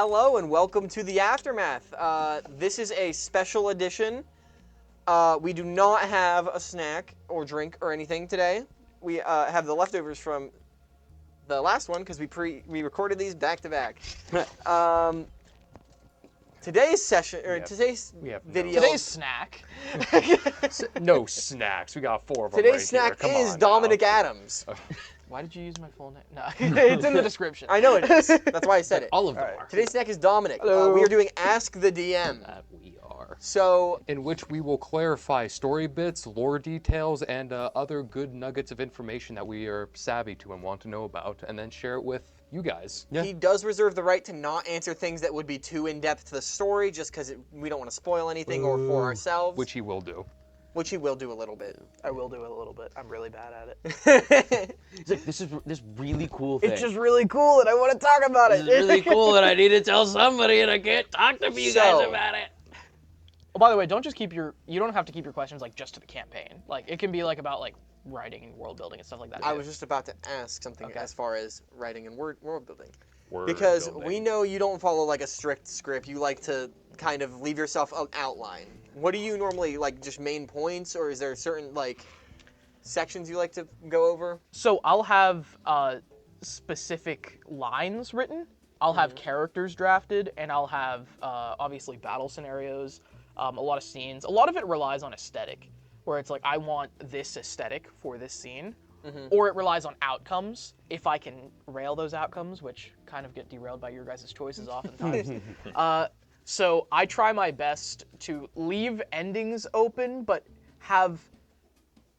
Hello and welcome to the Aftermath. This is a special edition. We do not have a snack or drink or anything today. We have the leftovers from the last one because we recorded these back to back. Today's session or today's video. Today's snack. No snacks. We got 4 of them. Today's snack is Dominic Adams. Why did you use my full name? No, it's in the description. I know it is. That's why I said it. All of them are. Today's snack is Dominic. We are doing Ask the DM. We are. So, in which we will clarify story bits, lore details, and other good nuggets of information that we are savvy to and want to know about, and then share it with you guys. Yeah. He does reserve the right to not answer things that would be too in-depth to the story, just because we don't want to spoil anything or for ourselves. Which he will do. Which he will do a little bit. I will do it a little bit. I'm really bad at it. He's like, this is this really cool thing. It's just really cool and I want to talk about it. It's really cool and I need to tell somebody and I can't talk to you guys about it. Oh, by the way, you don't have to keep your questions like just to the campaign. Like it can be like about like writing and world building and stuff like that. I was just about to ask something as far as writing and world building. Because we know you don't follow like a strict script. You like to kind of leave yourself an outline. What do you normally like, just main points, or is there certain like sections you like to go over? So I'll have specific lines written. I'll have characters drafted, and I'll have obviously battle scenarios, a lot of scenes. A lot of it relies on aesthetic, where it's like I want this aesthetic for this scene. Or it relies on outcomes, if I can rail those outcomes, which kind of get derailed by your guys' choices oftentimes. So I try my best to leave endings open, but have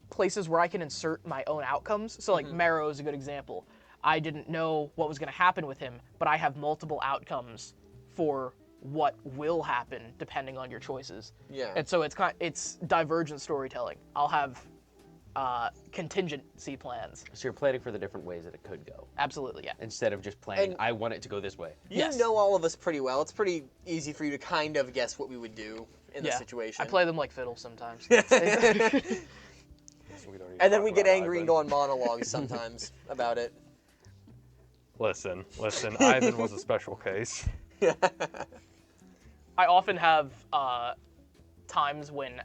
places where I can insert my own outcomes. So like Marrow is a good example. I didn't know what was going to happen with him, but I have multiple outcomes for what will happen depending on your choices. Yeah. And so it's divergent storytelling. I'll have contingency plans. So you're planning for the different ways that it could go. Absolutely, yeah. Instead of just planning, I want it to go this way. You know all of us pretty well. It's pretty easy for you to kind of guess what we would do in the situation. I play them like fiddle sometimes. And then we get angry and go on monologues sometimes about it. Listen, Ivan was a special case. I often have times when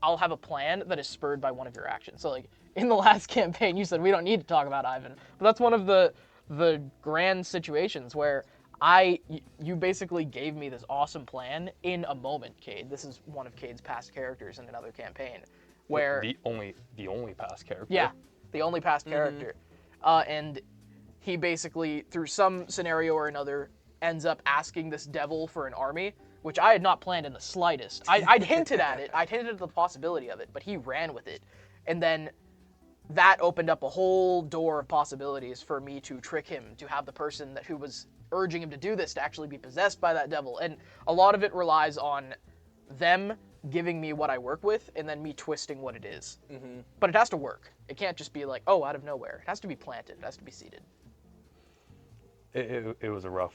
I'll have a plan that is spurred by one of your actions. So like in the last campaign, you said we don't need to talk about Ivan, but that's one of the grand situations where you basically gave me this awesome plan in a moment, Cade. This is one of Cade's past characters in another campaign, where the only past character. Yeah, the only past character, and he basically through some scenario or another ends up asking this devil for an army, which I had not planned in the slightest. I'd hinted at it. I'd hinted at the possibility of it, but he ran with it. And then that opened up a whole door of possibilities for me to trick him, to have the person who was urging him to do this to actually be possessed by that devil. And a lot of it relies on them giving me what I work with and then me twisting what it is. But it has to work. It can't just be like, oh, out of nowhere. It has to be planted. It has to be seeded. It was a rough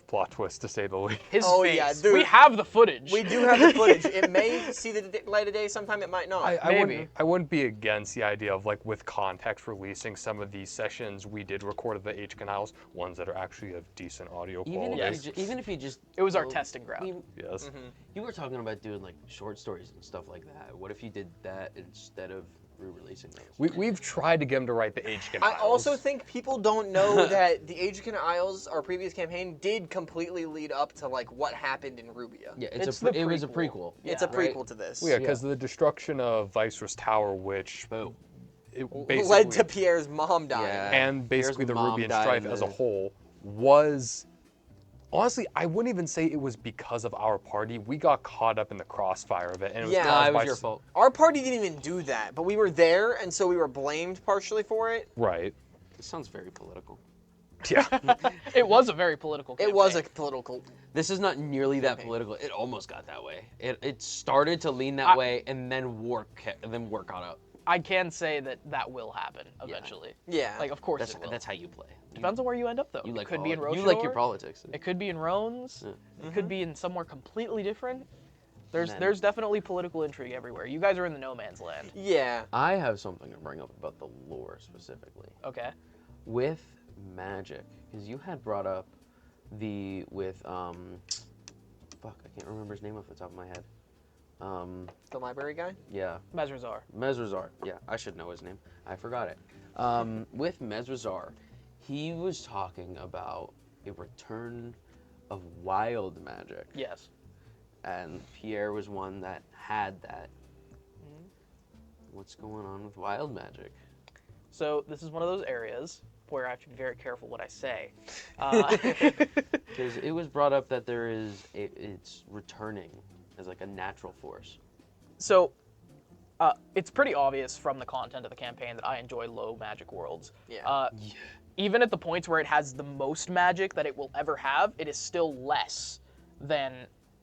plot twist, to say the least. His face. Yeah, dude. We have the footage. We do have the footage. It may see the light of day sometime, it might not. I wouldn't be against the idea of, like, with context, releasing some of these sessions we did record at the H Canals, ones that are actually of decent audio quality. Even if you just... It was our testing ground. Yes. You were talking about doing, like, short stories and stuff like that. What if you did that instead of re-releasing those? We've tried to get him to write the Agekin Isles. I also think people don't know that the Agekin Isles, our previous campaign, did completely lead up to like what happened in Rubia. Yeah, it was a prequel. It's a prequel to this. Well, yeah, because the destruction of Viceroy's Tower, which led to Pierre's mom dying. Yeah. and basically the mom Rubian died strife in as the- a whole was... Honestly, I wouldn't even say it was because of our party. We got caught up in the crossfire of it, and it was Yeah. caused It by was your fault. Our party didn't even do that, but we were there, and so we were blamed partially for it. Right. This sounds very political. Yeah. It was a very political campaign. It was a political. This is not nearly that political. It almost got that way. It started to lean that way, and then war caught up. I can say that will happen eventually. Yeah. Like, of course it will. That's how you play. Depends on where you end up, though. You like it could be in Rochador. You like your politics. It could be in Rones. It could be in somewhere completely different. There's then- there's definitely political intrigue everywhere. You guys are in the no man's land. Yeah. I have something to bring up about the lore specifically. Okay. With magic, because you had brought up fuck, I can't remember his name off the top of my head. The library guy? Yeah, Mesrazar. Mesrazar. Yeah, I should know his name. I forgot it. With Mesrazar, he was talking about a return of wild magic, Yes. and Pierre was one that had that. What's going on with wild magic? So this is one of those areas where I have to be very careful what I say. Because it was brought up that it's returning as like a natural force. So it's pretty obvious from the content of the campaign that I enjoy low magic worlds. Yeah. Even at the points where it has the most magic that it will ever have, it is still less than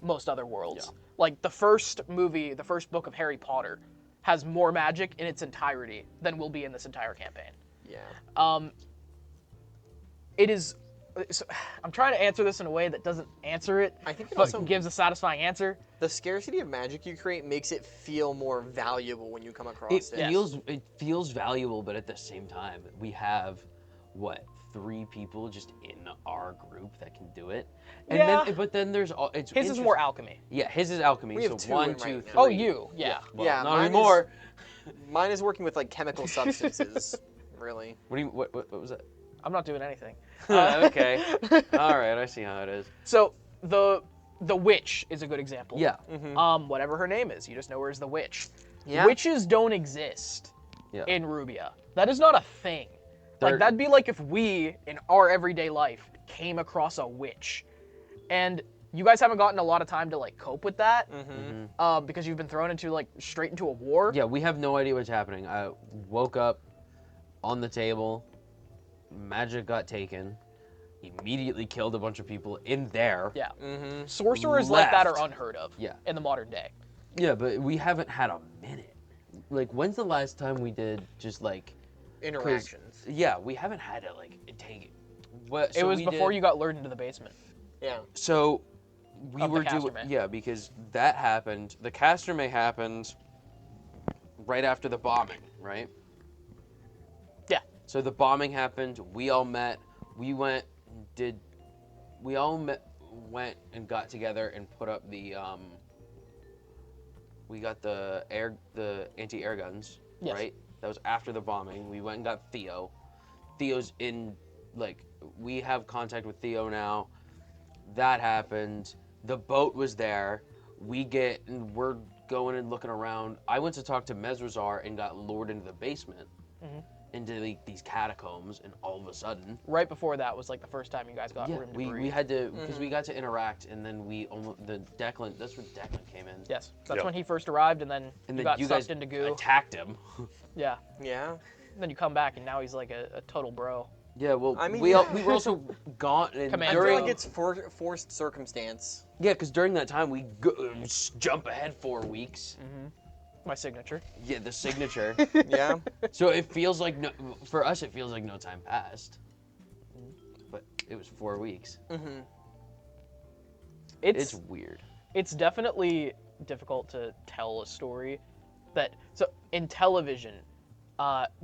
most other worlds. Yeah. Like the first movie, the first book of Harry Potter, has more magic in its entirety than will be in this entire campaign. Yeah. It is. So, I'm trying to answer this in a way that doesn't answer it, I think it but also gives a satisfying answer. the scarcity of magic you create makes it feel more valuable when you come across It it. Yes. feels valuable, but at the same time, we have 3 people just in our group that can do it. And Yeah. but then there's it's His is more alchemy. Yeah, his is alchemy. We have so 2 1, in 2, right 3. now. Oh, you, yeah. Well, Yeah, not mine anymore. Mine is working with like chemical substances. Really. What was that? I'm not doing anything. Okay. All right, I see how it is. So the witch is a good example. Yeah. Whatever her name is, you just know her as the witch. Yeah. Witches don't exist Yeah. in Rubia. That is not a thing. They're- Like that'd be like if we, in our everyday life, came across a witch, and you guys haven't gotten a lot of time to like cope with that, because you've been thrown into like straight into a war. Yeah, we have no idea what's happening. I woke up on the table. Magic got taken. Immediately killed a bunch of people in there. Yeah. Sorcerers like that are Left. unheard of. Yeah. In the modern day. Yeah, but we haven't had a minute. Like, when's the last time we did just like Interactions. Yeah, we haven't had to like take it. What? It was before you got lured into the basement. Yeah. So we Of the were doing Castermay. because that happened. The Castermay happened right after the bombing, right? Yeah. So the bombing happened. We all met. We went and got together and put up the we got the anti-air guns, Yes. right? That was after the bombing. We went and got Theo. Theo's in, like, we have contact with Theo now. That happened. The boat was there. We're going and looking around. I went to talk to Mesrazar and got lured into the basement, into these catacombs, and all of a sudden, Right before that was like the first time you guys got room to we breathe. had to, because we got to interact, and then Declan, that's when Declan came in. Yes, that's Yep. when he first arrived, and then And you then got you sucked guys into goo. attacked him. Yeah. Yeah. And then you come back, and now he's like a total bro. Yeah, well, I mean, we yeah. we were also gone. And Commander. I feel during, like it's forced circumstance. yeah, because during that time we jump ahead 4 weeks. My signature. Yeah, the signature. Yeah. So it feels like for us it feels like no time passed. But it was 4 weeks. It's weird. It's definitely difficult to tell a story so in television,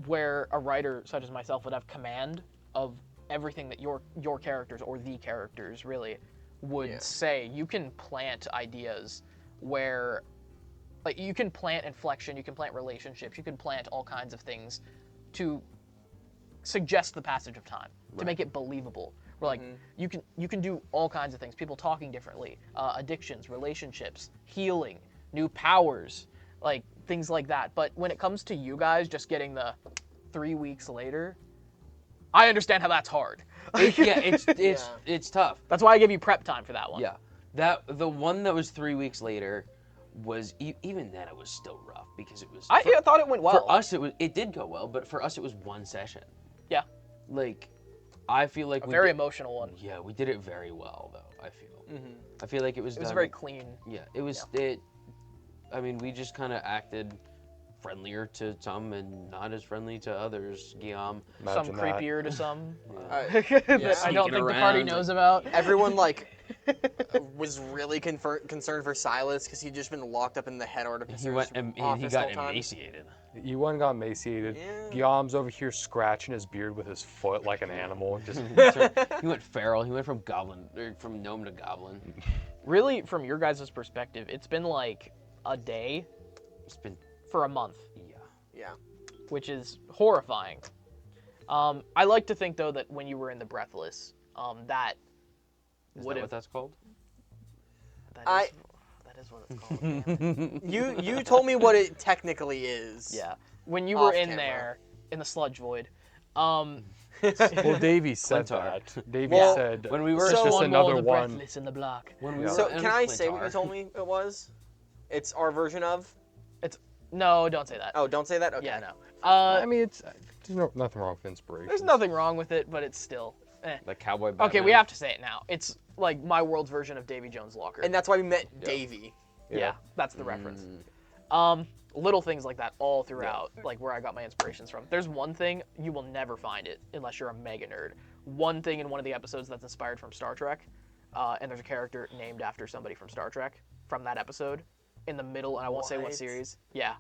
where a writer such as myself would have command of everything that your characters or the characters really would say, you can plant ideas where, like, you can plant inflection, you can plant relationships, you can plant all kinds of things to suggest the passage of time, to make it believable. Where, like, you can do all kinds of things. People talking differently, addictions, relationships, healing, new powers, like things like that. But when it comes to you guys just getting the 3 weeks later, I understand how that's hard. It's tough. That's why I gave you prep time for that one. Yeah, the one that was 3 weeks later was even then it was still rough because it was. I thought it went well. For us, it did go well, but for us, it was one session. Yeah. Like, I feel like A very emotional one. Yeah, we did it very well, though. I feel. I feel like it was. It was done, very clean. Yeah, it was. It. I mean, we just kind of acted friendlier to some and not as friendly to others. Guillaume. Some creepier to some. Yeah. That I don't think the party Sneaking knows around. about. Everyone like was really concerned for Silas because he'd just been locked up in the head artificer's He went and he office got the whole time. emaciated. You one got emaciated. Yeah. Guillaume's over here scratching his beard with his foot like an animal. Just He went feral. He went from from gnome to goblin. Really, from your guys' perspective, it's been like a day It's been for a month, Yeah. which is horrifying. I like to think, though, that when you were in the Breathless, that Is would that have... what that's called? That is what it's called. damn it. You told me what it technically is. Yeah. When you Off were in camera. there, in the sludge void, well, Davey said Clintar. that. Davey Well, said when we were- it's So- just one more another of the one. Breathless in the block. When we Yeah. were So in can I say what you Clintar- told me it was? It's our version of. No, don't say that. Oh, don't say that. Okay. Yeah, no. I mean, there's nothing wrong with inspiration. There's nothing wrong with it, but it's still... The cowboy Batman. Okay, we have to say it now. It's like my world's version of Davy Jones' Locker. And that's why we met Davey. yeah, that's the reference. Mm. Little things like that all throughout, like where I got my inspirations from. There's one thing, you will never find it unless you're a mega nerd. One thing in one of the episodes that's inspired from Star Trek, and there's a character named after somebody from Star Trek from that episode in the middle, and I won't say what What? series. Yeah.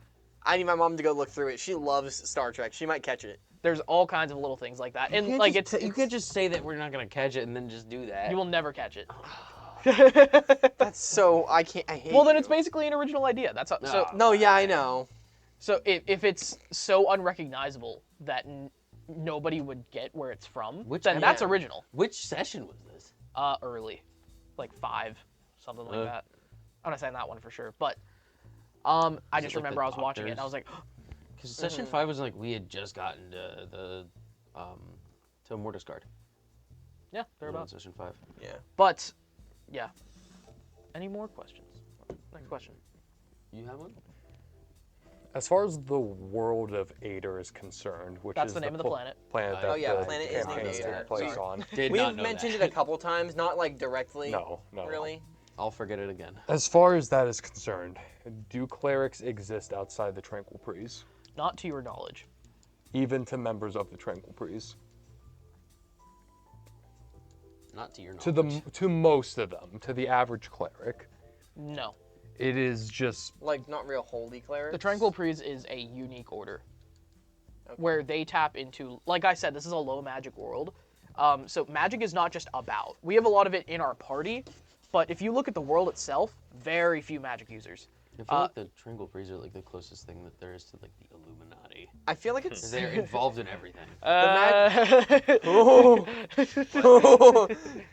I need my mom to go look through it. She loves Star Trek. She might catch it. There's all kinds of little things like that. And You like can't it's you can't just say that we're not gonna catch it and then just do that. you will never catch it. That's so I can't. I hate. Well, then you. it's basically an original idea. That's how, so. No, yeah, I know. So if it's so unrecognizable that nobody would get where it's from, then that's yeah. original. Which session was this? Early, like 5, something like Uh. that. I'm not saying that one for sure, but I Is just it like remember the I was watching it and I doctors? was like, Because session 5 was like we had just gotten to the to Mortis card. yeah, Around thereabouts. session 5. Yeah. But yeah, any more questions? Next question. You have one? As far as the world of Ader is concerned, which That's is the name of the planet. planet Oh, that yeah, the planet is named campaigns Ader. take place Sorry. on. Did We've not know mentioned that. it a couple times, not like directly. No. Really. I'll forget it again. As far as that is concerned, do clerics exist outside the Tranquil Breeze? Not to your knowledge. Even to members of the Tranquil Breeze? Not to your knowledge. To most of them, to the average cleric, No. it is just Like not real holy clerics. The Tranquil Breeze is a unique order where they tap into, like I said, this is a low magic world. So magic is not just about. We have a lot of it in our party, but if you look at the world itself, very few magic users. I feel like the Tranquil Breeze are like the closest thing that there is to like the Illuminati. I feel like it's. They're involved in everything.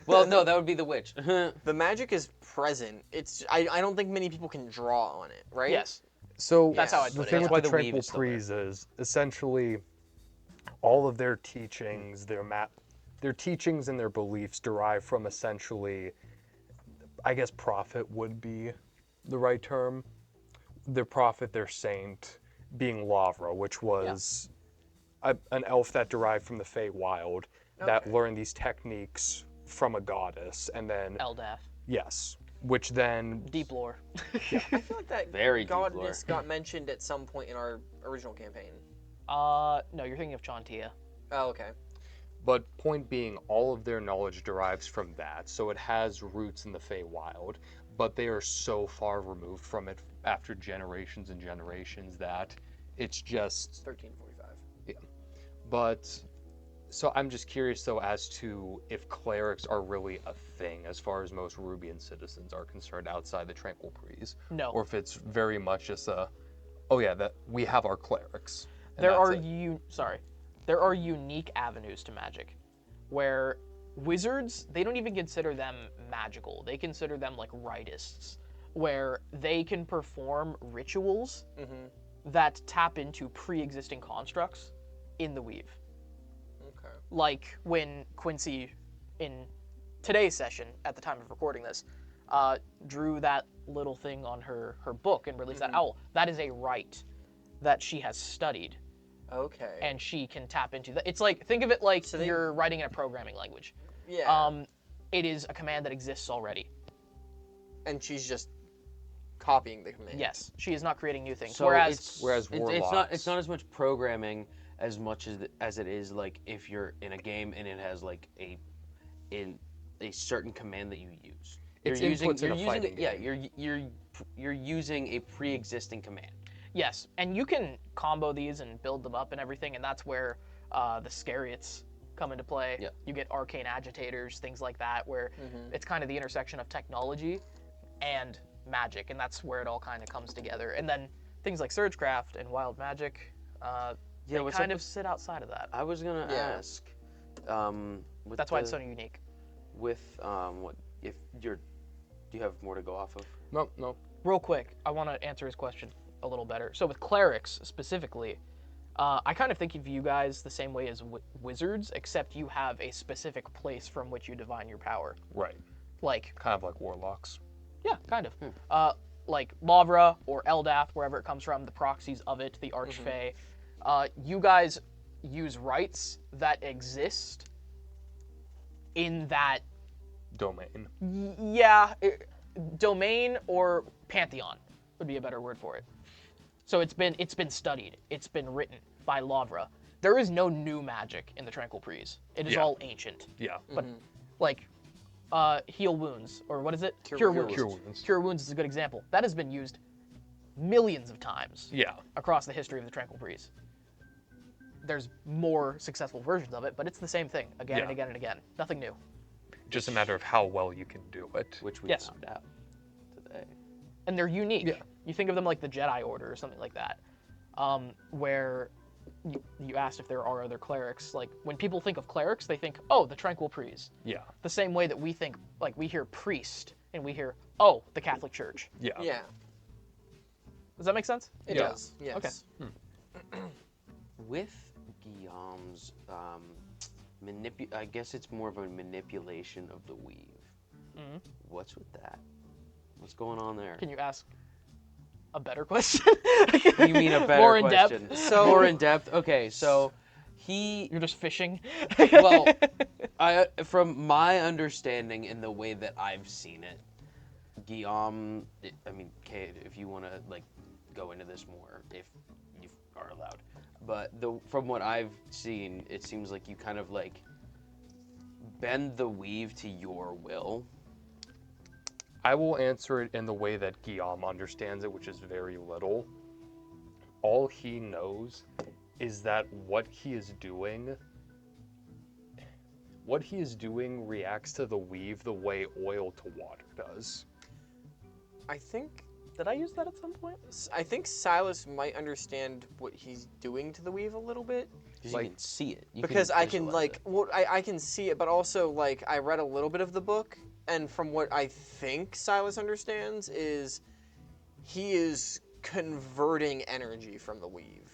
Well, no, that would be the witch. The magic is present. It's. I don't think many people can draw on it, right? Yes. so. That's how I'd the put it. thing That's with why the the weave Tranquil is still there. Breeze is essentially all of their teachings, their teachings and their beliefs derive from essentially, I guess, prophet would be the right term. Their prophet, their saint, being Lavra, which was an elf that derived from the Feywild that Okay. learned these techniques from a goddess, and then Eldath. yes, which then Deep lore. I feel like that Very deep lore. goddess got mentioned at some point in our original campaign. No, you're thinking of Chantia. Oh, okay. But point being, all of their knowledge derives from that, so it has roots in the Feywild, but they are so far removed from it after generations and generations that it's just... 1345. But, so I'm just curious, though, as to if clerics are really a thing as far as most Rubian citizens are concerned outside the Tranquil Breeze. No. Or if it's very much just that we have our clerics. and There that's are it. there are unique avenues to magic where wizards, they don't even consider them magical. They consider them like rightists, where they can perform rituals that tap into pre-existing constructs in the weave. Okay. Like when Quincy, in today's session, at the time of recording this, drew that little thing on her book and released that owl. That is a rite that she has studied, Okay. and she can tap into that. It's like, think of it like So they- you're writing in a programming language. yeah. It is a command that exists already. And she's just copying the command. Yes, she is not creating new things. So Whereas, it's not warlocks- as much programming as much as it is like if you're in a game and it has like a certain command that you use. It's inputs in a fighting game. You're using a pre-existing command. Yes, and you can combo these and build them up and everything, and that's where the Scariets come into play. Yeah. You get arcane agitators, things like that, where it's kind of the intersection of technology and magic, and that's where it all kind of comes together. And then things like Surgecraft and Wild Magic, they what's kind up of sit outside of that. I was gonna ask. That's why it's so unique. With what if you're? Do you have more to go off of? No. Real quick, I want to answer his question a little better. So with clerics specifically, I kind of think of you guys the same way as wizards, except you have a specific place from which you divine your power. Right. Like, Kind of like warlocks. yeah, kind of. Like Lavra or Eldath, wherever it comes from, the proxies of it, the Archfey. You guys use rights that exist in that Domain. domain or pantheon would be a better word for it. So it's been studied. It's been written by Lavra. There is no new magic in the Tranquil Breeze. It is all ancient. Yeah. But like heal wounds, or what is it? Cure wounds. Cure wounds. Cure wounds is a good example. That has been used millions of times Yeah. across the history of the Tranquil Breeze. There's more successful versions of it, but it's the same thing again and again and again. Nothing new. Just a matter of how well you can do it. Which we Yes. found out today. And they're unique. Yeah. You think of them like the Jedi Order or something like that, where you asked if there are other clerics. Like, when people think of clerics, they think, oh, the Tranquil Breeze. Yeah. The same way that we think, like, we hear priest, and we hear, oh, the Catholic Church. Yeah. Yeah, Does that make sense? it Yeah. does. Yes. Okay. With Guillaume's I guess it's more of a manipulation of the weave. What's with that? What's going on there? Can you ask a better question? You mean a better More in question? depth? So- More in depth. Okay, so he You're just fishing? well, from my understanding and the way that I've seen it, Guillaume. I mean, Kate, if you want to like go into this more, if you are allowed. But from what I've seen, it seems like you kind of like bend the weave to your will. I will answer it in the way that Guillaume understands it, which is very little. All he knows is that what he is doing reacts to the weave the way oil to water does. I think Did I use that at some point? Silas might understand what he's doing to the weave a little bit. Because Like- you can see it. You Because can I can visualize it. I can see it, but also like I read a little bit of the book, and from what I think Silas understands is he is converting energy from the weave.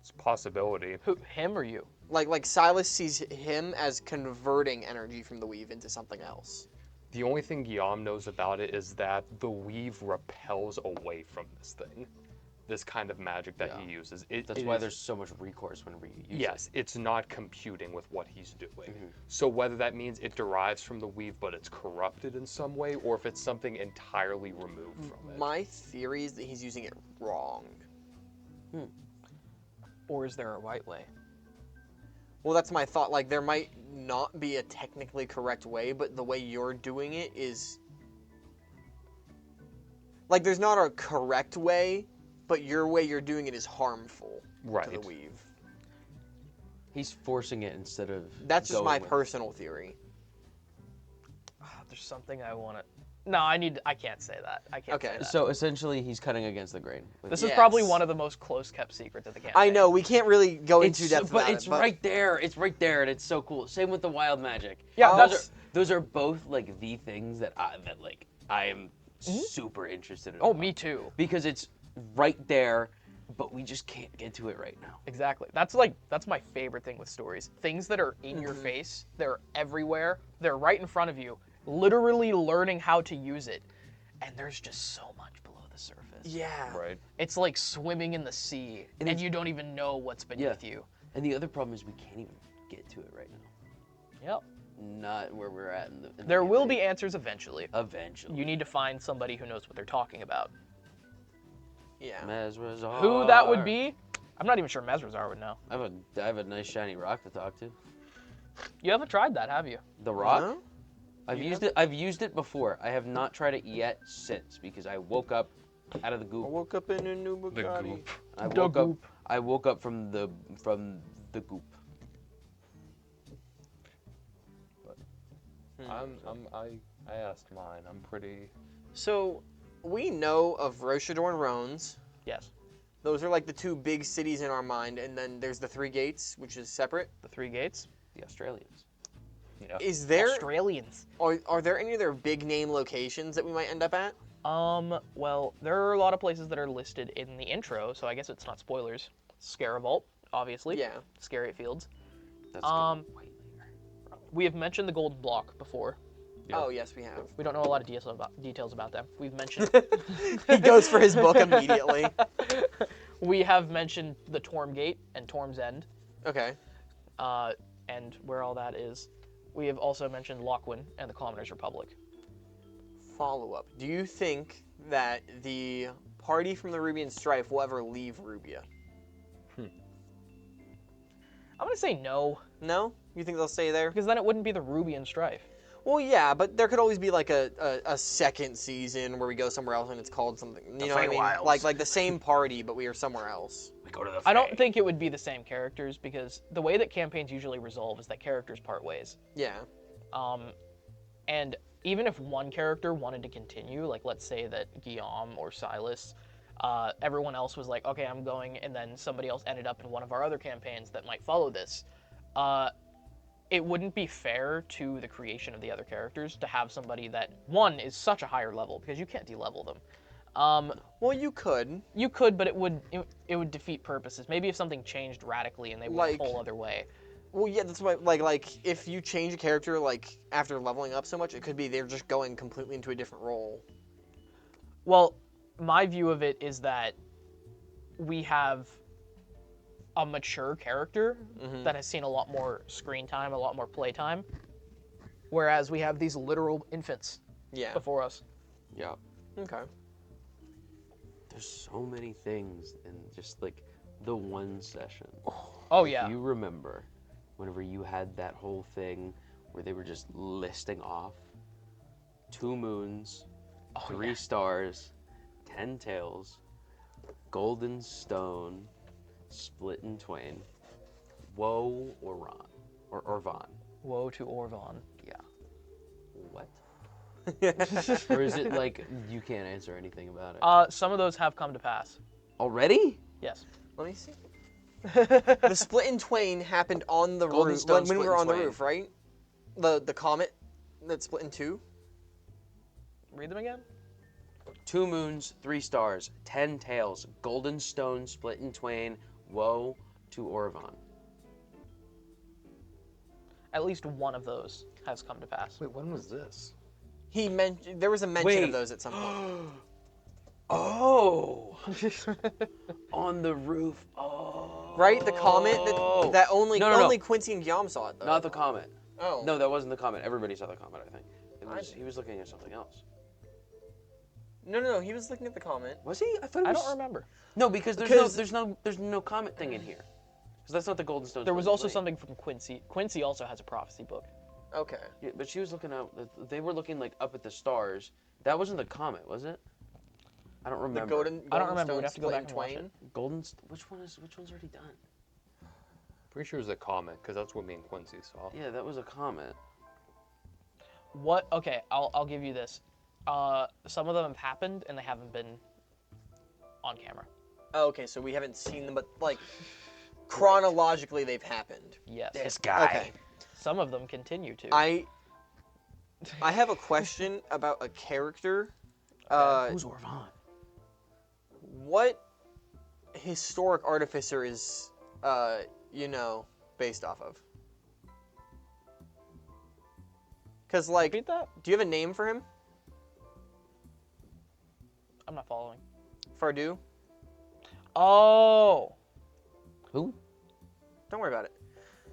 It's a possibility. Who, him or you? Like Silas sees him as converting energy from the weave into something else. The only thing Guillaume knows about it is that the weave repels away from this thing. This kind of magic that he uses. That's why there's so much recourse when we use it. Yes, it's not computing with what he's doing. So whether that means it derives from the weave but it's corrupted in some way, or if it's something entirely removed from it. My theory is that he's using it wrong. Or is there a right way? Well, that's my thought. Like, there might not be a technically correct way, but the way you're doing it is... Like, there's not a correct way, but your way you're doing it is harmful to the weave. He's forcing it instead of. That's just going my with it. personal theory. There's something I want to... No, I can't say that. I can't say that. So essentially, he's cutting against the grain. This with is Yes. probably one of the most close-kept secrets of the campaign. I know, we can't really go It's into depth but about it's it, but right there. It's right there, and it's so cool. Same with the wild magic. Yeah, those are both like the things that I am super interested in. Oh, me too. Because it's right there, but we just can't get to it right now. Exactly. That's my favorite thing with stories. Things that are in your face, they're everywhere, they're right in front of you, literally learning how to use it. And there's just so much below the surface. yeah. Right. It's like swimming in the sea, and you don't even know what's beneath you. And the other problem is we can't even get to it right now. Yep. Not where we're at in the There will campaign. be answers eventually. Eventually. You need to find somebody who knows what they're talking about. Yeah. Mesrazar. Who that would be, I'm not even sure Mesrazar would know. I have a nice shiny rock to talk to. You haven't tried that, have you? The rock? No? I've used it before. I have not tried it yet since because I woke up out of the I goop. woke up in a new Bugatti. goop. I woke up from the goop. I asked mine. I'm pretty. So, we know of Rochador and Rones. Yes. Those are like the two big cities in our mind, and then there's the Three Gates, which is separate. The Three Gates. The Australians. Yeah. Is there Australians. are there any other big name locations that we might end up at? Well, there are a lot of places that are listed in the intro, so I guess it's not spoilers. Scaravault, obviously. Yeah. Scary Fields. That's good. Way later. We have mentioned the Golden Block before. Yeah. Oh yes, we have. We don't know a lot of details about them. We've mentioned. He goes for his book immediately. We have mentioned the Torm Gate and Torm's End, Okay. and where all that is. We have also mentioned Lochwin and the Commoners' Republic. Follow up. Do you think that the party from the Ruby and Strife will ever leave Rubia? I'm gonna say no, No? You think they'll stay there? because then it wouldn't be the Ruby and Strife. Well, yeah, but there could always be like a second season where we go somewhere else and it's called something. You know what I mean? Feywilds. Like the same party, but we are somewhere else. We go to the. I don't think it would be the same characters, because the way that campaigns usually resolve is that characters part ways. Yeah. And even if one character wanted to continue, like let's say that Guillaume or Silas, everyone else was like, okay, I'm going, and then somebody else ended up in one of our other campaigns that might follow this. It wouldn't be fair to the creation of the other characters to have somebody that, one, is such a higher level, because you can't de-level them. Well, you could. You could, but it would defeat purposes. Maybe if something changed radically and they went Like- a whole other way. Well, yeah, that's why. Like if you change a character like after leveling up so much, it could be they're just going completely into a different role. Well, my view of it is that we have a mature character that has seen a lot more screen time, a lot more play time, whereas we have these literal infants Yeah. before us. Yeah. Okay. There's so many things in just like the one session. Oh yeah. You remember whenever you had that whole thing where they were just listing off 2 moons, 3 stars, 10 tails, golden stone, split in twain, woe or Ron, or Vaughn. Woe to Orvon. Yeah. What? Or is it like you can't answer anything about it? Some of those have come to pass. Already? Yes. Let me see. The split in twain happened on the Golden roof Stone when we split were in on the twain. roof, right? The comet that split in 2. Read them again. 2 moons, 3 stars, 10 tails, golden stone split in twain, woe to Orvon. At least one of those has come to pass. Wait, when was this? He mentioned there was a mention Wait. of those at some point. Oh! On the roof. Oh. Right? The comet that only No, no, no. only Quincy and Guillaume saw it though. Not the comet. Oh. No, that wasn't the comet. Everybody saw the comet, I think. He was looking at something else. No, he was looking at the comet. Was he? I thought it I was... don't remember. No, because there's no comet thing in here. Because that's not the golden stone. There was split in also twain. something from Quincy. Quincy also has a prophecy book. Okay. Yeah, but she was looking out. They were looking like up at the stars. That wasn't the comet, was it? I don't The remember. golden I don't remember. stone We'd have to go split back in and watch twain. it. Golden. Which one's already done? Pretty sure it was a comet, because that's what me and Quincy saw. Yeah, that was a comet. What? Okay, I'll give you this. Some of them have happened and they haven't been on camera. Oh, okay, so we haven't seen them, but like chronologically they've happened. Yes. This guy. Okay. Some of them continue to. I have a question about a character. Who's Orvon? What historic artificer is based off of? Because like, Repeat that? do you have a name for him? I'm not following. Fardu? Oh. Who? Don't worry about it.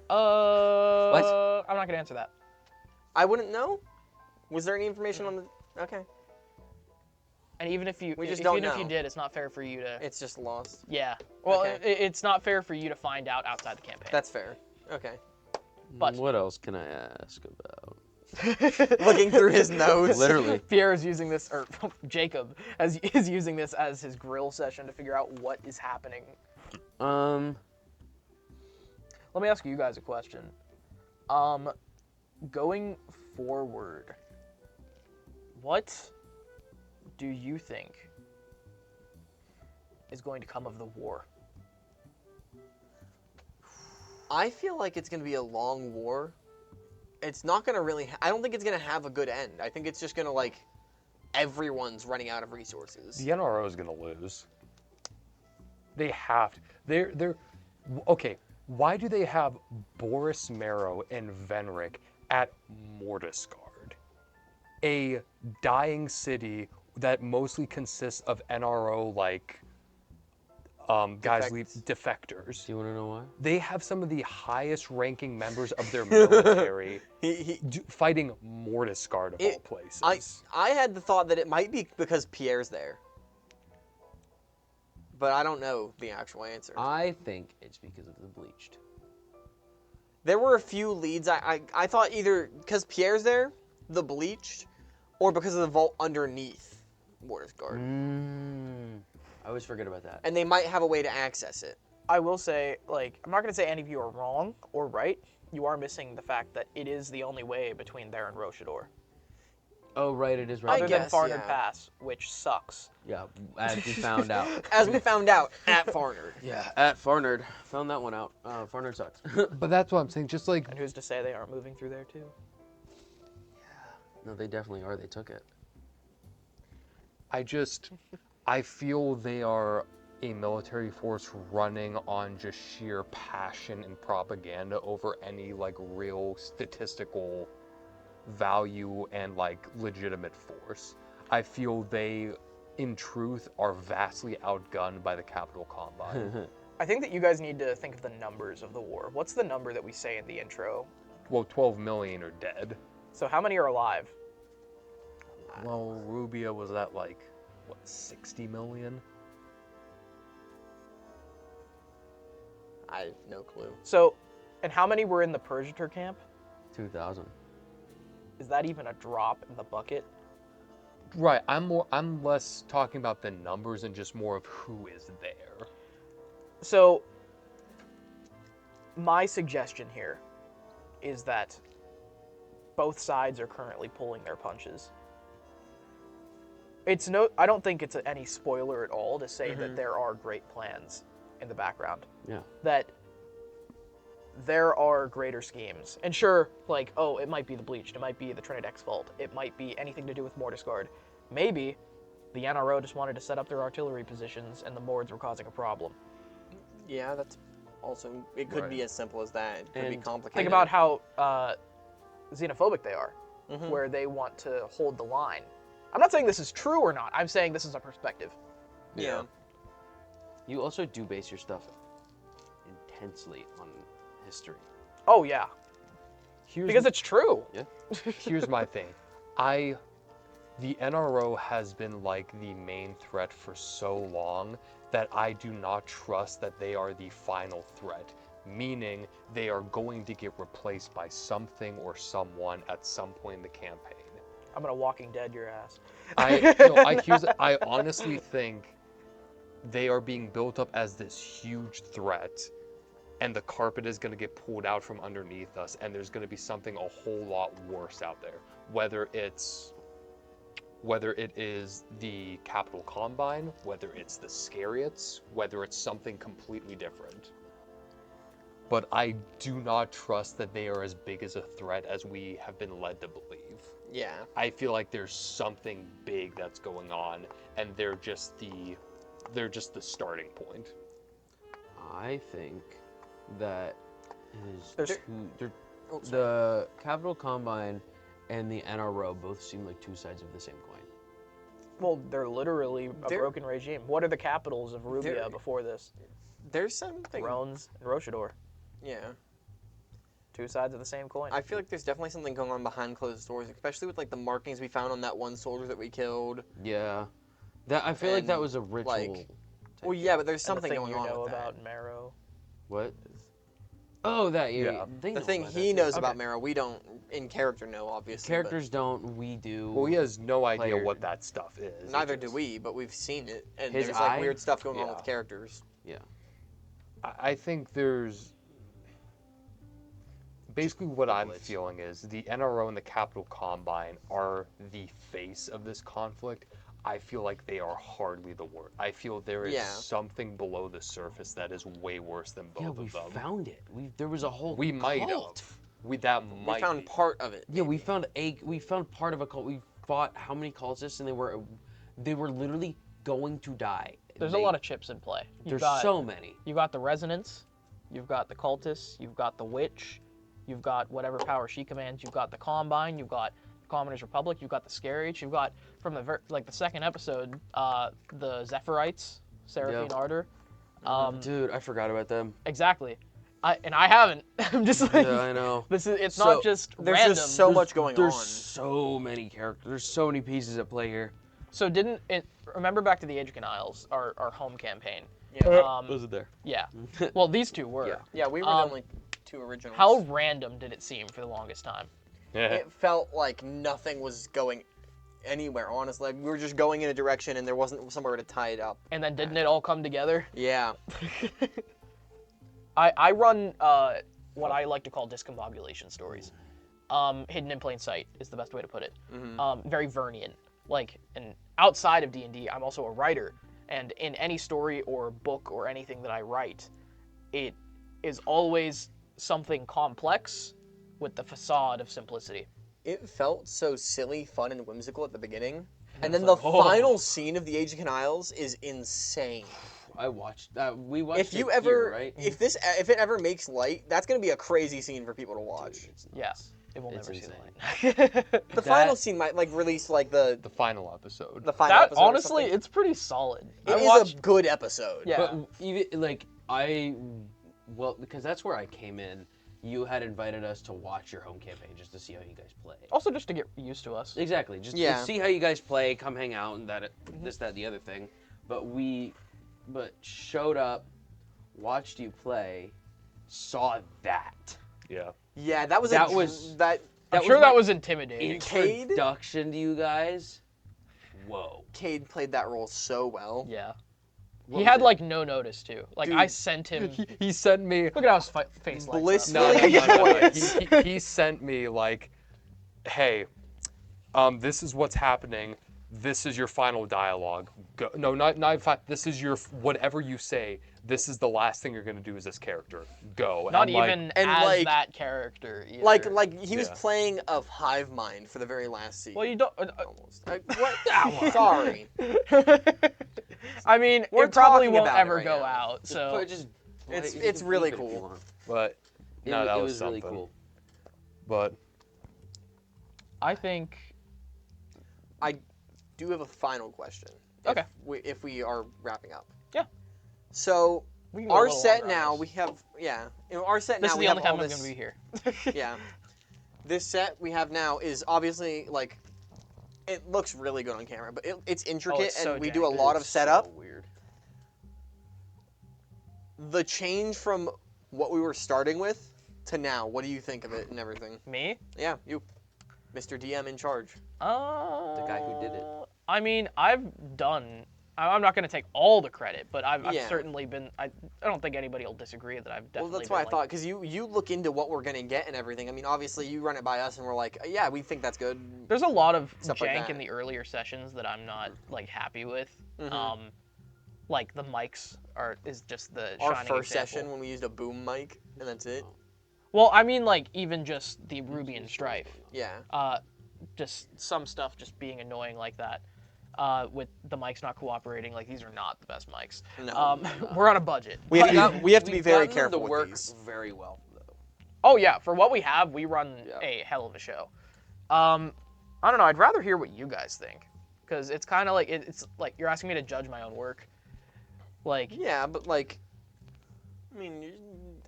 What? I'm not gonna answer that. I wouldn't know. Was there any information on the? Okay, And even if you, We just if, don't even if you know. did, it's not fair for you to. it's just lost. Yeah. Well, Okay. it's not fair for you to find out outside the campaign. That's fair. Okay. But What else can I ask about? Looking through his nose. Literally. Pierre is using this, or Jacob is using this as his grill session to figure out what is happening. Let me ask you guys a question. Going forward, what do you think is going to come of the war? I feel like it's going to be a long war. It's not going to really... I don't think it's going to have a good end. I think it's just going to, like, everyone's running out of resources. The NRO is going to lose. They have to. They're... Okay, why do they have Boris Marrow and Venric at Mortisgard? A dying city that mostly consists of NRO, like... defectors. Do you want to know why? They have some of the highest ranking members of their military fighting Mortisgard of all places. I had the thought that it might be because Pierre's there. But I don't know the actual answer. I think it's because of the bleached. There were a few leads. I thought either because Pierre's there, the bleached, or because of the vault underneath Mortisgard. I always forget about that. And they might have a way to access it. I will say, like, I'm not going to say any of you are wrong or right. You are missing the fact that it is the only way between there and Rochador. Oh, right, it is right. Other guess, than Farnard yeah. Pass, which sucks. Yeah, as we found out. As we found out at Farnard. Yeah, at Farnard. Found that one out. Farnard sucks. But that's what I'm saying. Just like And who's to say they aren't moving through there too? No, they definitely are. They took it. I feel they are a military force running on just sheer passion and propaganda over any like real statistical value and like legitimate force. I feel they, in truth, are vastly outgunned by the Capital Combine. I think that you guys need to think of the numbers of the war. What's the number that we say in the intro? Well, 12 million are dead. So how many are alive? Well, Rubia was at like, what, 60 million? I have no clue. So, and how many were in the Purgator camp? 2,000. Is that even a drop in the bucket? Right, I'm less talking about the numbers and just more of who is there. So, my suggestion here is that both sides are currently pulling their punches. I don't think it's any spoiler at all to say that there are great plans in the background. Yeah. That there are greater schemes. And sure, like, oh, it might be the Bleached, it might be the Trinidex Vault, it might be anything to do with Mortisgard. Maybe the NRO just wanted to set up their artillery positions and the Mords were causing a problem. Yeah, that's also... It could be as simple as that. It could be And complicated. Think about how xenophobic they are, where they want to hold the line. I'm not saying this is true or not. I'm saying this is a perspective. Yeah. You also do base your stuff intensely on history. Oh, yeah. Here's Because it's true. Yeah. Here's my thing. The NRO has been like the main threat for so long that I do not trust that they are the final threat, meaning they are going to get replaced by something or someone at some point in the campaign. I'm gonna Walking Dead your ass. I honestly think they are being built up as this huge threat, and the carpet is going to get pulled out from underneath us, and there's going to be something a whole lot worse out there. Whether it is the Capital Combine, whether it's the Scariots, whether it's something completely different. But I do not trust that they are as big as a threat as we have been led to believe. Yeah. I feel like there's something big that's going on, and they're just the starting point. I think that There's- the Capital Combine and the NRO both seem like two sides of the same coin. Well, they're literally a They're- broken regime. What are the capitals of Rubia They're- before this? There's something... Rones and Rochador. Yeah. Two sides of the same coin. I feel like there's definitely something going on behind closed doors, especially with like the markings we found on that one soldier that we killed. Yeah. That I feel like that And, was a ritual. like- Well, yeah, but there's And the something thing going you on know with about that. Marrow. What? Oh, that yeah. Yeah. They The know thing about he that, knows too. about Mara, we don't in character know, obviously. Characters don't. We do. Well, he has no idea Player- what that stuff is. But It neither do just- we, but we've seen it, and His there's like eye? weird stuff going on Yeah. with characters. Yeah. I think there's basically what I'm Blitz. feeling is the NRO and the Capitol Combine are the face of this conflict. I feel like they are hardly the word. I feel there is Yeah. something below the surface that is way worse than both Yeah, of we them. found it. There was a whole. We might cult. have. That might We found be. part of it. Yeah, we maybe. found part of a cult. We fought how many cultists, and they were literally going to die. There's a lot of chips in play. There's so many. You've got the Resonance, you've got the Cultists, you've got the Witch, you've got whatever power she commands, you've got the Combine, you've got the Commoners Republic, you've got the Scare Age, you've got, from the the second episode, the Zephyrites, Seraphine Yeah. Ardor. Dude, I forgot about them. Exactly. I haven't. I'm just like, Yeah, I know. it's So, not just there's random. just so much going There's on. so many characters. There's so many pieces at play here. So remember back to the Age of Canals, our home campaign. Yeah. Was it there? Yeah. Well, these two were. Yeah. Yeah, we were the only two originals. How random did it seem for the longest time? It felt like nothing was going anywhere, honestly. Like, we were just going in a direction and there wasn't somewhere to tie it up. And then didn't it all come together? Yeah. I run what I like to call discombobulation stories. Hidden in plain sight is the best way to put it. Very Vernian. And outside of D&D, I'm also a writer. And in any story or book or anything that I write, it is always something complex with the facade of simplicity. It felt so silly, fun, and whimsical at the beginning. And then it's the like, oh. final scene of the Age of Canals is insane. I watched. We watched. If you it ever, here, right? if it ever makes light, that's gonna be a crazy scene for people to watch. It's Yeah, nuts. it will It's never see insane. the light. The final scene might like release like the final episode. final That episode. or honestly, something. it's pretty solid. It I is watched. a good episode. Yeah. But even because that's where I came in. You had invited us to watch your home campaign just to see how you guys play. Also, just to get used to us. Exactly. Just Yeah. to see how you guys play, come hang out, and this, that, and the other thing. But showed up, watched you play, saw that. Yeah. Yeah, that was That a, was- that. I'm sure my that was intimidating. Cade? introduction to you guys. Whoa. Cade played that role so well. Yeah. What He was had it? like no notice too. Like Dude. I sent him. He sent me. Look at how his face lights Bliss- up. No. He sent me like, hey, this is what's happening. This is your final dialogue. Go. No, not fi- This is your whatever you say. This is the last thing you're gonna do as this character. Go. And Not I'm like, even and, as like- that character. Either. Like he was Yeah. playing a hive mind for the very last scene. Well, you don't. Almost. What? Sorry. I mean, We're it probably talking won't about it ever right go now. out. So It's really cool. but no, that it was was something. really cool. But I think. I do have a final question. Okay. If we are wrapping up. Yeah. So We can go a our little set longer on now this. we have our set This now is we the have only time all I'm this. going to be here. Yeah. This set we have now is obviously like it looks really good on camera, but it's intricate it's so and we do a janky. lot of setup. So weird. The change from what we were starting with to now, what do you think of it and everything? Me? Yeah, you, Mr. DM in charge. The guy who did it. I mean, I'm not going to take all the credit, but I've Yeah. certainly been. I don't think anybody will disagree that I've Well, definitely. that's why I been, thought, because you look into what we're gonna get and everything. I mean, obviously you run it by us and we're like, yeah, we think that's good. There's a lot of Stuff like jank that. in the earlier sessions that I'm not like happy with. Mhm. Like the mics is just the Our shining first example. session when we used a boom mic and that's it. Well, I mean, like even just the Ruby and Strife. Yeah. Just some stuff just being annoying like that. With the mics not cooperating, like these are not the best mics. No. We're on a budget. We have, But- to, we have to be We've very gotten them careful to with work these. very well, though. Oh yeah, for what we have, we run Yeah. a hell of a show. I don't know. I'd rather hear what you guys think, because it's kind of like it's like you're asking me to judge my own work. Like Yeah, but like, I mean,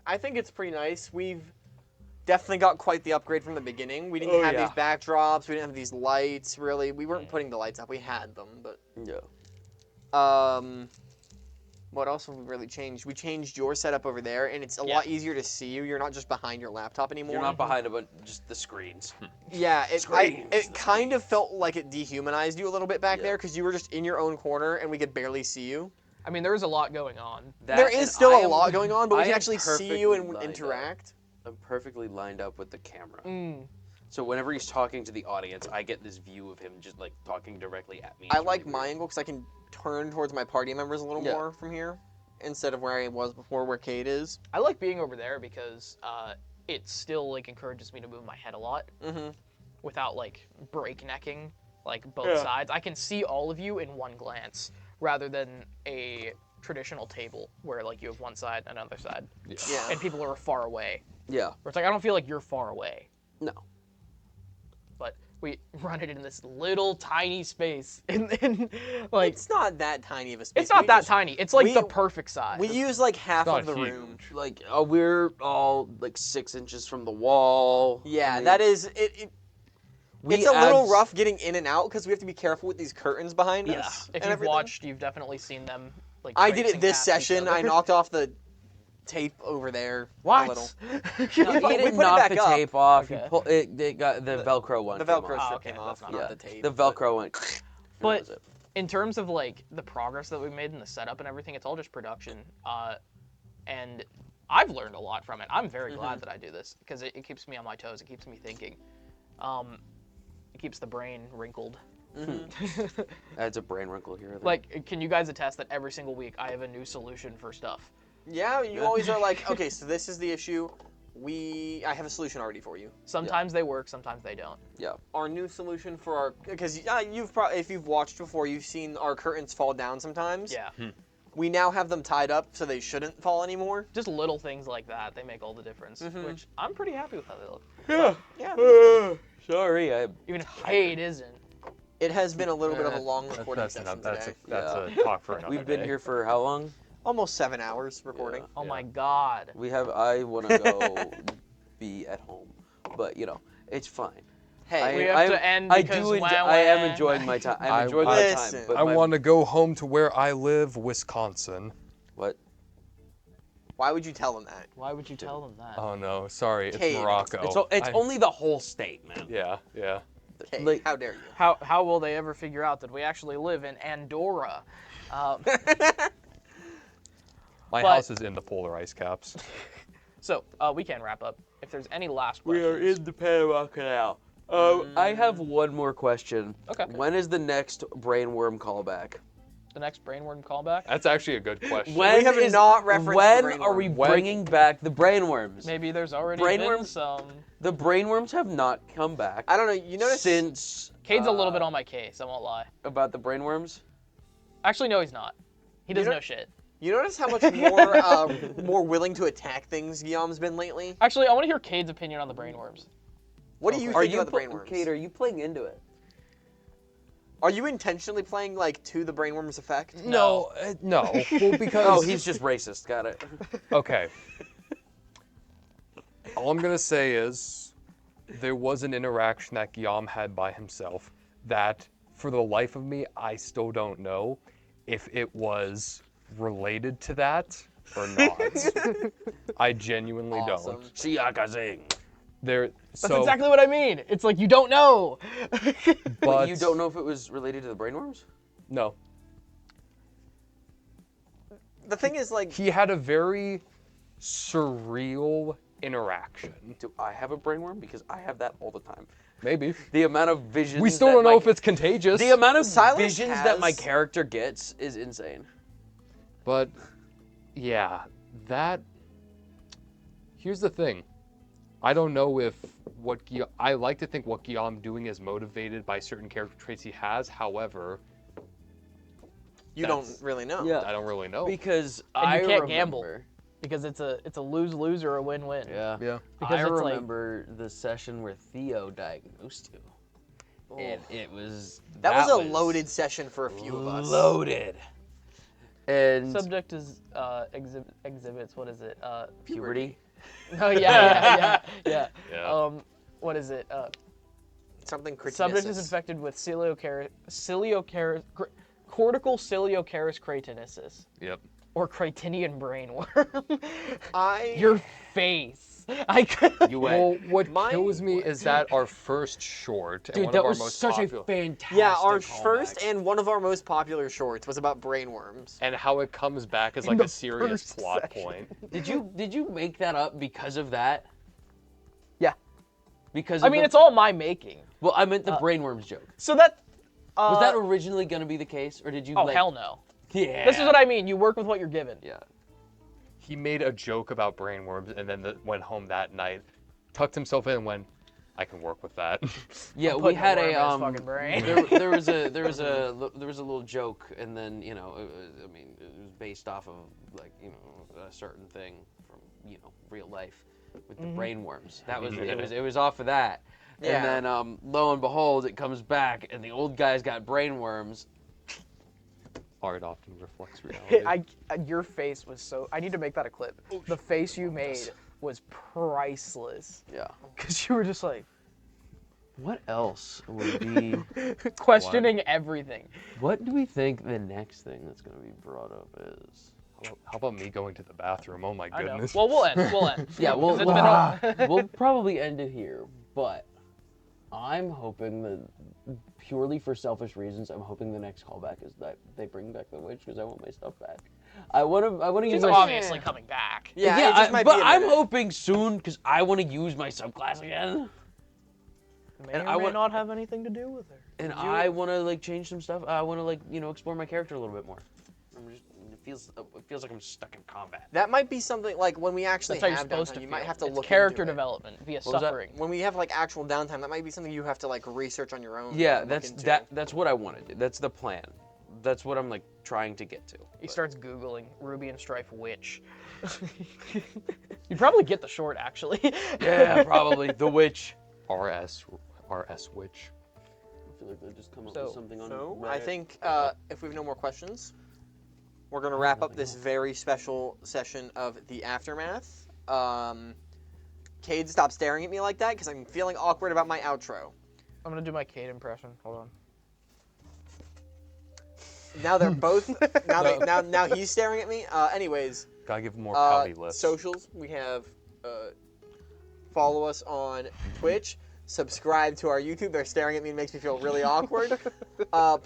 I think it's pretty nice. We've definitely got quite the upgrade from the beginning. We didn't have yeah. these backdrops. We didn't have these lights. Really, we weren't putting the lights up. We had them, but Yeah. What else have we really changed? We changed your setup over there, and it's a lot easier to see you. You're not just behind your laptop anymore. You're not behind just the screens. Yeah, Screens. it kind of felt like it dehumanized you a little bit back there because you were just in your own corner and we could barely see you. I mean, there is a lot going on. There is still a lot going on, but we can actually see you and interact. I'm perfectly lined up with the camera. So whenever he's talking to the audience, I get this view of him just like talking directly at me. I like my angle because I can turn towards my party members a little Yeah. more from here instead of where I was before, where Cade is. I like being over there because it still like encourages me to move my head a lot without like breaknecking like both sides. I can see all of you in one glance rather than a traditional table where like you have one side and another side, and people are far away. Yeah. Where it's like I don't feel like you're far away. No. But we run it in this little tiny space, and like It's not that tiny of a space. it's not We that just- tiny. It's like we- the perfect size. We use like half Not of the huge. room. Like we're all like 6 inches from the wall. Yeah, I mean, that is it. we It's a little abs- rough getting in and out because we have to be careful with these curtains behind us. If and you've everything. watched, you've definitely seen them. Like I did traipsing it this past each session. other. I knocked off the tape over there What? a little. No, We he put didn't it knock back the up. tape off. Okay. He pulled it. They got the Velcro one. The came Velcro off. strip okay, came that's off, not not bad. the tape. The Velcro went. and But that was it. in terms of like the progress that we've made in the setup and everything, it's all just production. And I've learned a lot from it. I'm very glad that I do this because it keeps me on my toes. It keeps me thinking. It keeps the brain wrinkled. Adds a brain wrinkle here. Like, can you guys attest that every single week I have a new solution for stuff? Yeah, you always are like, okay, so this is the issue. I have a solution already for you. Sometimes they work, sometimes they don't. Yeah. Our new solution for our, because if you've watched before, you've seen our curtains fall down sometimes. Yeah. We now have them tied up so they shouldn't fall anymore. Just little things like that, they make all the difference, which I'm pretty happy with how they look. Yeah. Sorry, I. Even if Cade isn't. It has been a little bit of a long recording That's session enough. today. That's Yeah. a talk for another We've been day. here for how long? Almost 7 hours recording. Oh my god. We have. I want to go be at home, but you know, it's fine. Hey, We have to end I because do. wah, I am wah. enjoying my time. I'm I- enjoying my Listen. time. But I my- want to go home to where I live, Wisconsin. What? why would you tell them that? Why would you tell them that? Oh no, sorry, it's Cade. Morocco. It's only the whole state, man. Yeah, yeah. Hey, Like- how dare you? How will they ever figure out that we actually live in Andorra? My But- house is in the polar ice caps. So we can wrap up. If there's any last questions. We are in the Panama Canal. I have one more question. Okay. When is the next brainworm callback? The next brainworm callback. That's actually a good question. We have not referenced When the are we brainworm. bringing back the brainworms? Maybe there's already been Brainworms? some. The brainworms have not come back. I don't know. You notice since Cade's a little bit on my case. I won't lie. about the brainworms. Actually, no, he's not. He doesn't know- know shit. You notice how much more more willing to attack things Guillaume's been lately? Actually, I want to hear Cade's opinion on the brainworms. What do you Are think you about the brainworms? Kate, are you playing into it? Are you intentionally playing like to the brainworms effect? No, no. Well, because Oh, he's just racist. Got it. okay. All I'm gonna say is, there was an interaction that Guillaume had by himself that, for the life of me, I still don't know if it was related to that or not. I genuinely Awesome. don't. Shiakazing. There. That's So, exactly what I mean. It's like you don't know. but You don't know if it was related to the brainworms? No. The thing is, like, He had a very surreal interaction. Do I have a brainworm? Because I have that all the time. Maybe. The amount of visions. We still that don't know my- if it's contagious. The amount of Silas visions that my has- character gets is insane. But yeah, that. Here's the thing. I don't know if I like to think what Guillaume doing is motivated by certain character traits he has. However, you don't really know. I don't really know. Because And I you can't remember, gamble. Because it's a lose-lose or a win-win. Yeah. Yeah. Because I it's like- remember the session where Theo diagnosed you. And it was That was a loaded session for a few of us. Loaded. And Subject is exhibits. What is it? puberty. Oh yeah. Yeah. What is it? Something criticism. Subject is infected with cortical ciliocaris cratinisis. Yep. or Cretinian brainworm. I Your face. I could. You Well, went. what Mine kills me was- is that our first short and Dude, one that of our was most such popular, a fantastic. Yeah, our callback. first and one of our most popular shorts was about brainworms. and how it comes back as In like the a serious first plot section. point. Did you make that up because of that? Yeah. Because I of mean, the- it's all my making. Well, I meant the brainworms joke. So that. Was that originally gonna be the case, or did you? Oh like, hell no. Yeah. This is what I mean. You work with what you're given. Yeah. He made a joke about brainworms and then went home that night, tucked himself in and went, I can work with that. Yeah, we putting had worm a in his fucking brain. there was a little joke, and then it was based off of like a certain thing from real life with the brainworms. That was it was off of that. Yeah. And then lo and behold, it comes back, and the old guy's got brainworms. Art often reflects reality. Your face was so. I need to make that a clip. The face you made was priceless. Yeah. Because you were just like What else would be? questioning everything. What do we think the next thing that's gonna be brought up is? How about me going to the bathroom? Oh my I know. goodness. Well, we'll end. We'll end. Yeah, 'Cause it's been we'll probably end it here, but I'm hoping that purely for selfish reasons, I'm hoping the next callback is that they bring back the witch because I want my stuff back. I want to use She's my obviously coming back. Yeah, it just might but be a I'm minute. hoping soon because I want to use my subclass again, May And or I may want- not have anything to do with her. and I want to like change some stuff. I want to explore my character a little bit more. It feels like I'm stuck in combat. That might be something like when we actually That's how you're have supposed downtime. to You feel. might have to It's look character into it. development via What was that? suffering. When we have like actual downtime, that might be something you have to like research on your own. Yeah, and look that's into. that's what I want to do. That's the plan. That's what I'm like trying to get to. He But- starts Googling Ruby and Strife witch. You'd probably get the short, actually. Yeah, probably the witch. RS witch. I feel like they just come up So- with something on So Reddit. I think if we have no more questions, we're gonna wrap up this very special session of the aftermath. Cade, stop staring at me like that because I'm feeling awkward about my outro. I'm gonna do my Kate impression. Hold on. Now they're both. Now he's staring at me. Anyways, Gotta give more pouty lips. socials we have. Follow us on Twitch. Subscribe to our YouTube. They're staring at me and makes me feel really awkward.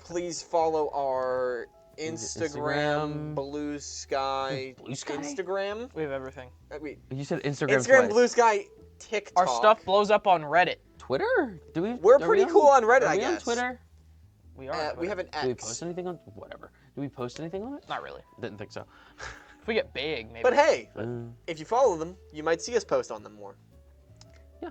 Please follow our Instagram, Instagram. Blue Sky, Blue Sky? Instagram. We have everything. Wait, You said Instagram. Instagram, twice. Blue Sky, TikTok. Our stuff blows up on Reddit. Twitter? Do we? We're are we pretty cool on Reddit, are I we on guess. Twitter? We are. on We Twitter. have an Do we X. post anything on whatever? Do we post anything on it? Not really. Didn't think so. If we get big, maybe. But hey, Uh, if you follow them, you might see us post on them more. Yeah.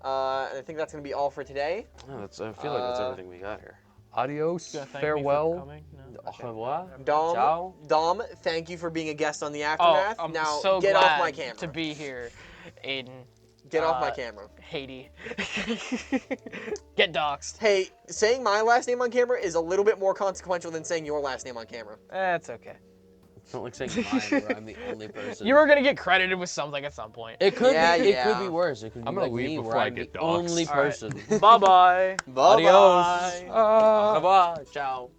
And I think that's gonna be all for today. no, that's. I feel like that's everything we got here. Adios. You gonna thank me for Farewell. coming? No? Au Okay. revoir. Dom, Ciao. Dom, thank you for being a guest on the Oh, aftermath. I'm now so get glad off my camera. to be here, Aiden. Get off my camera. Haiti. Get doxxed. Hey, saying my last name on camera is a little bit more consequential than saying your last name on camera. That's okay. Don't like saying mine where I'm the only person. You were gonna get credited with something at some point. It could Yeah, be. yeah. It could be worse. It could be I'm gonna like leave me, before where I I'm get the doxxed. only All right. person. Bye bye. Bye-bye. Adios. Au revoir. Ciao.